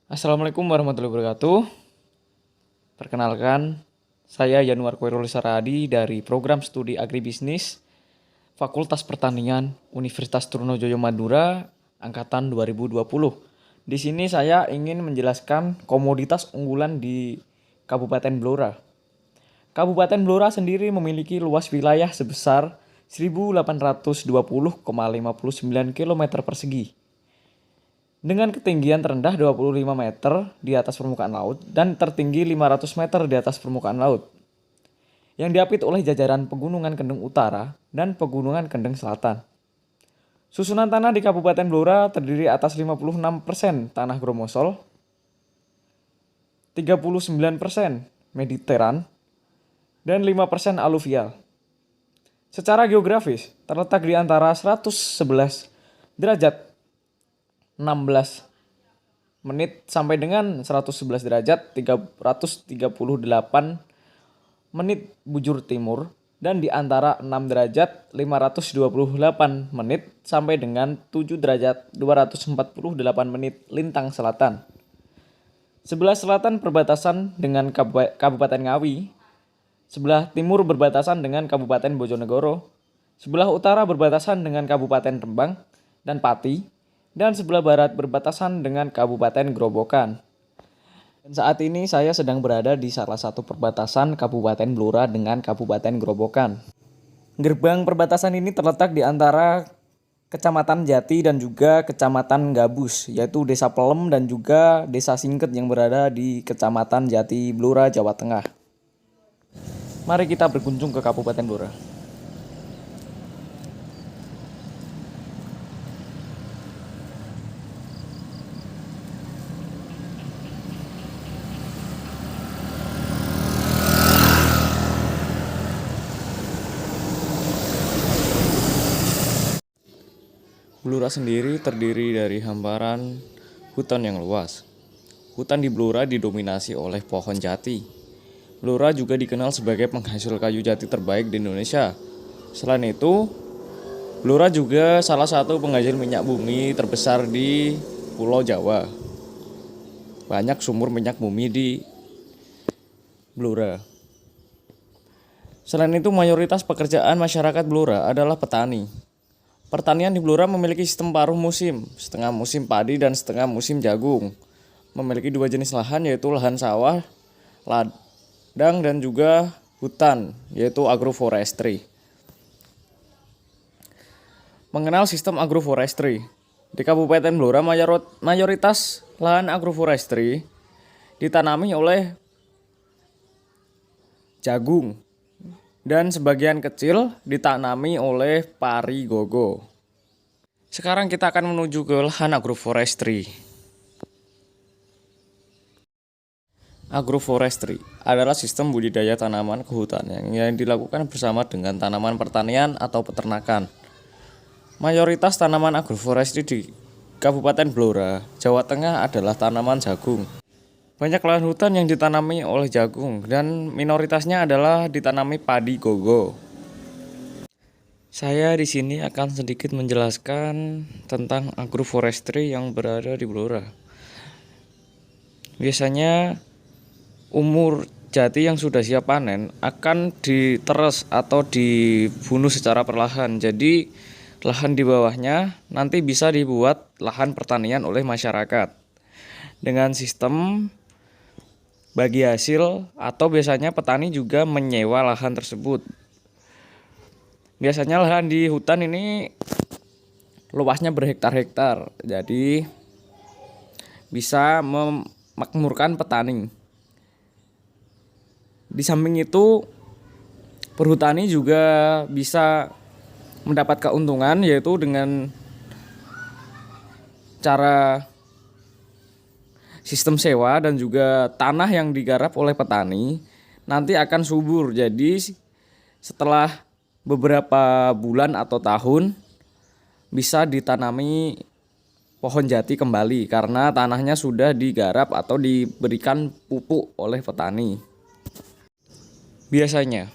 Assalamualaikum warahmatullahi wabarakatuh. Perkenalkan, saya Yanuar Koirul Saradi dari Program Studi Agribisnis Fakultas Pertanian Universitas Trunojoyo Madura angkatan 2020. Di sini saya ingin menjelaskan komoditas unggulan di Kabupaten Blora. Kabupaten Blora sendiri memiliki luas wilayah sebesar 1820,59 km persegi dengan ketinggian terendah 25 meter di atas permukaan laut dan tertinggi 500 meter di atas permukaan laut, yang diapit oleh jajaran Pegunungan Kendeng Utara dan Pegunungan Kendeng Selatan. Susunan tanah di Kabupaten Blora terdiri atas 56% tanah gromosol, 39% mediteran, dan 5% aluvial. Secara geografis, terletak di antara 111 derajat 16 menit sampai dengan 111 derajat 338 menit bujur timur dan di antara 6 derajat 528 menit sampai dengan 7 derajat 248 menit lintang selatan. Sebelah selatan berbatasan dengan Kabupaten Ngawi, sebelah timur berbatasan dengan Kabupaten Bojonegoro, sebelah utara berbatasan dengan Kabupaten Rembang dan Pati, dan sebelah barat berbatasan dengan Kabupaten Grobogan. Dan saat ini saya sedang berada di salah satu perbatasan Kabupaten Blora dengan Kabupaten Grobogan. Gerbang perbatasan ini terletak di antara Kecamatan Jati dan juga Kecamatan Gabus, yaitu Desa Pelem dan juga Desa Singket yang berada di Kecamatan Jati Blora, Jawa Tengah. Mari kita berkunjung ke Kabupaten Blora. Blora sendiri terdiri dari hamparan hutan yang luas. Hutan di Blora didominasi oleh pohon jati. Blora juga dikenal sebagai penghasil kayu jati terbaik di Indonesia. Selain itu, Blora juga salah satu penghasil minyak bumi terbesar di Pulau Jawa. Banyak sumur minyak bumi di Blora. Selain itu, mayoritas pekerjaan masyarakat Blora adalah petani. Pertanian di Blora memiliki sistem paruh musim, setengah musim padi dan setengah musim jagung. Memiliki dua jenis lahan, yaitu lahan sawah, ladang, dan juga hutan, yaitu agroforestry. Mengenal sistem agroforestry, di Kabupaten Blora mayoritas lahan agroforestry ditanami oleh jagung, dan sebagian kecil ditanami oleh pari gogo. Sekarang kita akan menuju ke lahan agroforestry. Agroforestry adalah sistem budidaya tanaman kehutanan yang dilakukan bersama dengan tanaman pertanian atau peternakan. Mayoritas tanaman agroforestry di Kabupaten Blora, Jawa Tengah adalah tanaman jagung. Banyak lahan hutan yang ditanami oleh jagung dan minoritasnya adalah ditanami padi gogo. Saya di sini akan sedikit menjelaskan tentang agroforestry yang berada di Blora. Biasanya umur jati yang sudah siap panen akan diteres atau dibunuh secara perlahan. Jadi lahan di bawahnya nanti bisa dibuat lahan pertanian oleh masyarakat dengan sistem bagi hasil, atau biasanya petani juga menyewa lahan tersebut. Biasanya lahan di hutan ini luasnya berhektar-hektar, jadi bisa memakmurkan petani. Di samping itu, perhutani juga bisa mendapat keuntungan, yaitu dengan cara sistem sewa dan juga tanah yang digarap oleh petani nanti akan subur. Jadi setelah beberapa bulan atau tahun bisa ditanami pohon jati kembali karena tanahnya sudah digarap atau diberikan pupuk oleh petani. Biasanya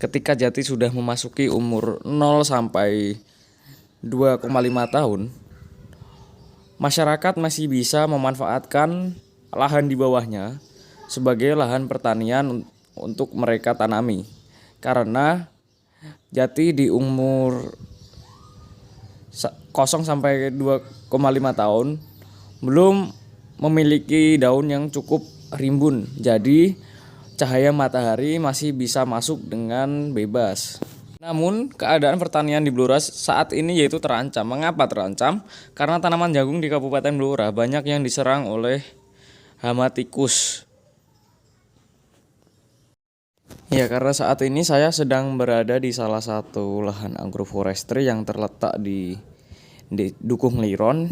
ketika jati sudah memasuki umur 0 sampai 2,5 tahun, masyarakat masih bisa memanfaatkan lahan di bawahnya sebagai lahan pertanian untuk mereka tanami. Karena jati di umur 0 sampai 2,5 tahun belum memiliki daun yang cukup rimbun. Jadi cahaya matahari masih bisa masuk dengan bebas. Namun, keadaan pertanian di Blora saat ini yaitu terancam. Mengapa terancam? Karena tanaman jagung di Kabupaten Blora banyak yang diserang oleh hama tikus. Ya, karena saat ini saya sedang berada di salah satu lahan agroforestry yang terletak di Dukuh Liron,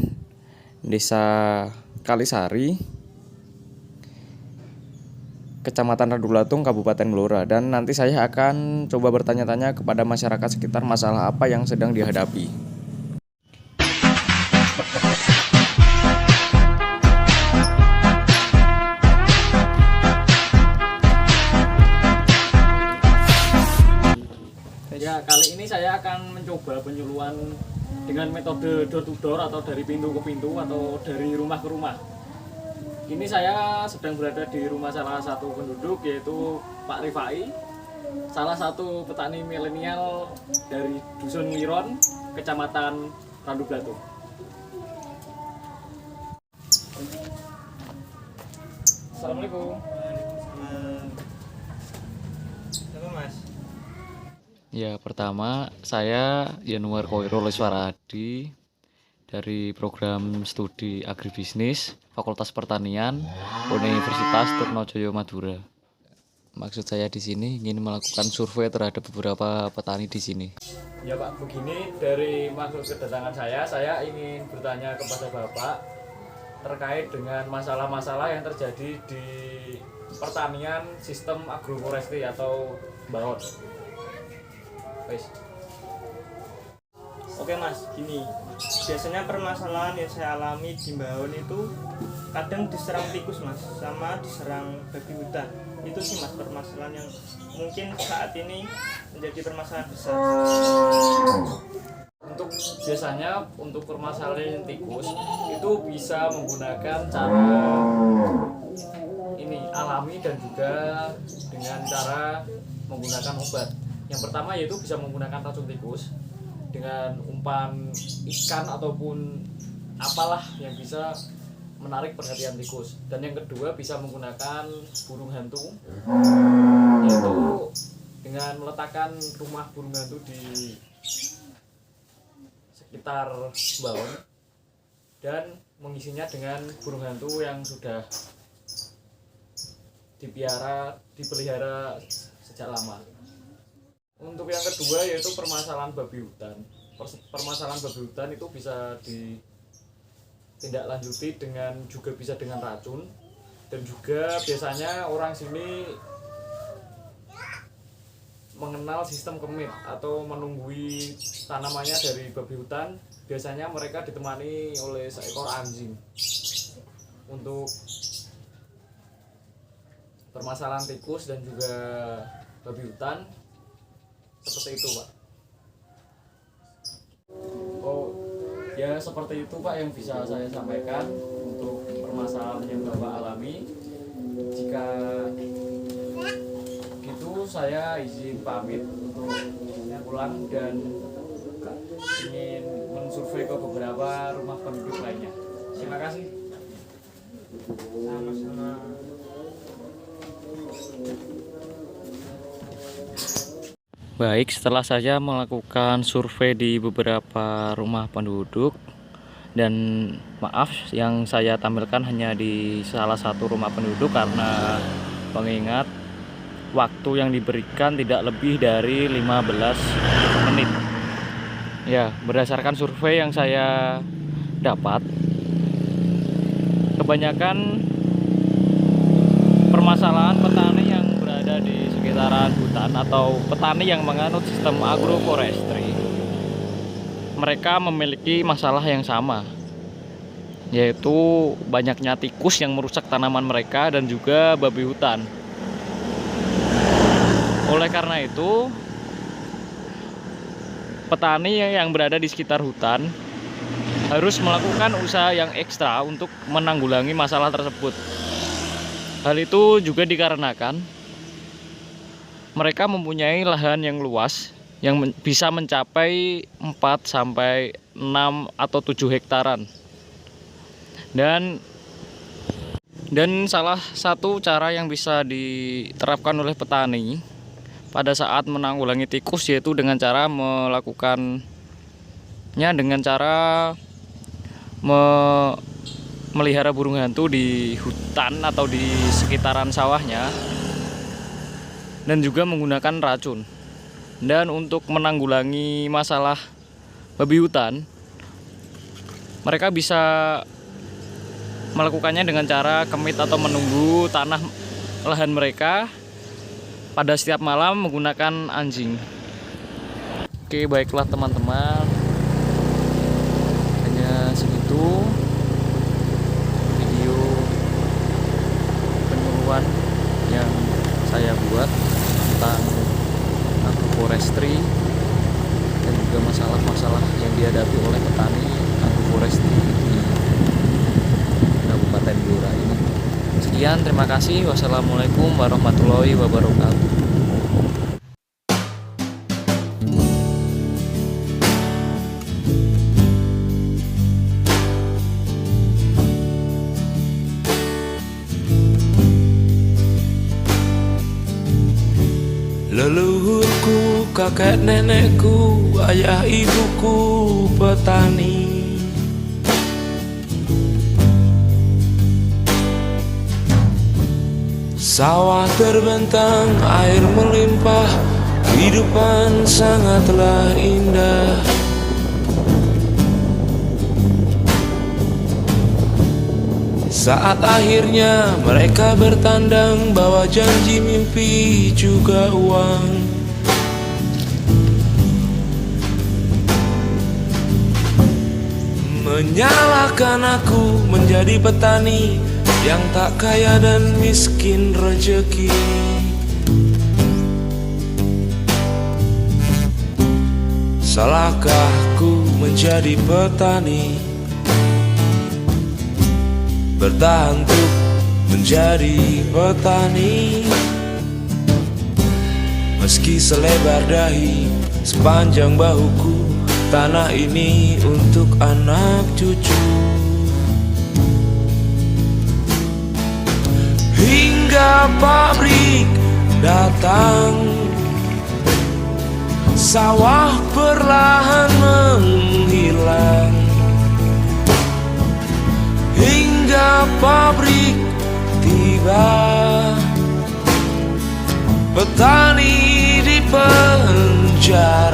Desa Kalisari, Kecamatan Radulatung, Kabupaten Blora. Dan nanti saya akan coba bertanya-tanya kepada masyarakat sekitar masalah apa yang sedang dihadapi. Ya, kali ini saya akan mencoba penyuluhan dengan metode door to door atau dari pintu ke pintu atau dari rumah ke rumah. Ini saya sedang berada di rumah salah satu penduduk yaitu Pak Rifai, salah satu petani milenial dari Dusun Liron, Kecamatan Radulatung. Assalamualaikum. Halo Mas. Ya, pertama saya Yanuar Koirul Iswaradi dari program studi agribisnis Fakultas Pertanian Universitas Trunojoyo Madura. Maksud saya di sini ingin melakukan survei terhadap beberapa petani di sini. Ya Pak, begini dari maksud kedatangan saya ingin bertanya kepada Bapak terkait dengan masalah-masalah yang terjadi di pertanian sistem agroforestry atau BAOT. Oke Mas, gini. Biasanya permasalahan yang saya alami di Mbahon itu kadang diserang tikus Mas, sama diserang babi hutan. Itu sih Mas permasalahan yang mungkin saat ini menjadi permasalahan besar. Biasanya untuk permasalahan tikus itu bisa menggunakan cara ini alami dan juga dengan cara menggunakan obat. Yang pertama yaitu bisa menggunakan racun tikus dengan umpan ikan ataupun apalah yang bisa menarik perhatian tikus. Dan yang kedua bisa menggunakan burung hantu, yaitu dengan meletakkan rumah burung hantu di sekitar Mbahon dan mengisinya dengan burung hantu yang sudah dipelihara sejak lama. Untuk yang kedua yaitu permasalahan babi hutan. Permasalahan babi hutan itu bisa ditindaklanjuti juga bisa dengan racun, dan juga biasanya orang sini mengenal sistem kemit atau menunggui tanamannya dari babi hutan. Biasanya mereka ditemani oleh seekor anjing. Untuk permasalahan tikus dan juga babi hutan seperti itu Pak. Oh ya, seperti itu Pak yang bisa saya sampaikan untuk permasalahan yang Bapak alami. Jika gitu saya izin pamit untuk pulang dan ingin mensurvei ke beberapa rumah penduduk lainnya. Terima kasih. Sama-sama. Baik, setelah saya melakukan survei di beberapa rumah penduduk, dan maaf yang saya tampilkan hanya di salah satu rumah penduduk karena mengingat waktu yang diberikan tidak lebih dari 15 menit. Ya, berdasarkan survei yang saya dapat, kebanyakan permasalahan petani yang berada di sekitaran hutan atau petani yang menganut sistem agroforestry, mereka memiliki masalah yang sama, yaitu banyaknya tikus yang merusak tanaman mereka dan juga babi hutan. Oleh karena itu, petani yang berada di sekitar hutan harus melakukan usaha yang ekstra untuk menanggulangi masalah tersebut. Hal itu juga dikarenakan mereka mempunyai lahan yang luas yang bisa mencapai 4 sampai 6 atau 7 hektaran. Dan salah satu cara yang bisa diterapkan oleh petani pada saat menanggulangi tikus yaitu dengan cara melakukannya dengan cara melihara burung hantu di hutan atau di sekitaran sawahnya, dan juga menggunakan racun. Dan untuk menanggulangi masalah babi hutan, mereka bisa melakukannya dengan cara kemit atau menunggu tanah lahan mereka pada setiap malam menggunakan anjing. Oke, baiklah teman-teman, hanya segitu video penyuluhan yang saya buat tentang agroforestry dan juga masalah-masalah yang dihadapi oleh petani agroforestry di Kabupaten Blora ini. Sekian, terima kasih. Wassalamualaikum warahmatullahi wabarakatuh. Leluhurku, kakek nenekku, ayah ibuku petani. Sawah terbentang, air melimpah, kehidupan sangatlah indah. Saat akhirnya mereka bertandang, bawa janji, mimpi, juga uang. Menyalahkan aku menjadi petani yang tak kaya dan miskin rezeki. Salahkah ku menjadi petani, bertahan untuk menjadi petani? Meski selebar dahi, sepanjang bahuku, tanah ini untuk anak cucu. Hingga pabrik datang, sawah perlahan menghilang. Hingga pabrik tiba, petani di penjara.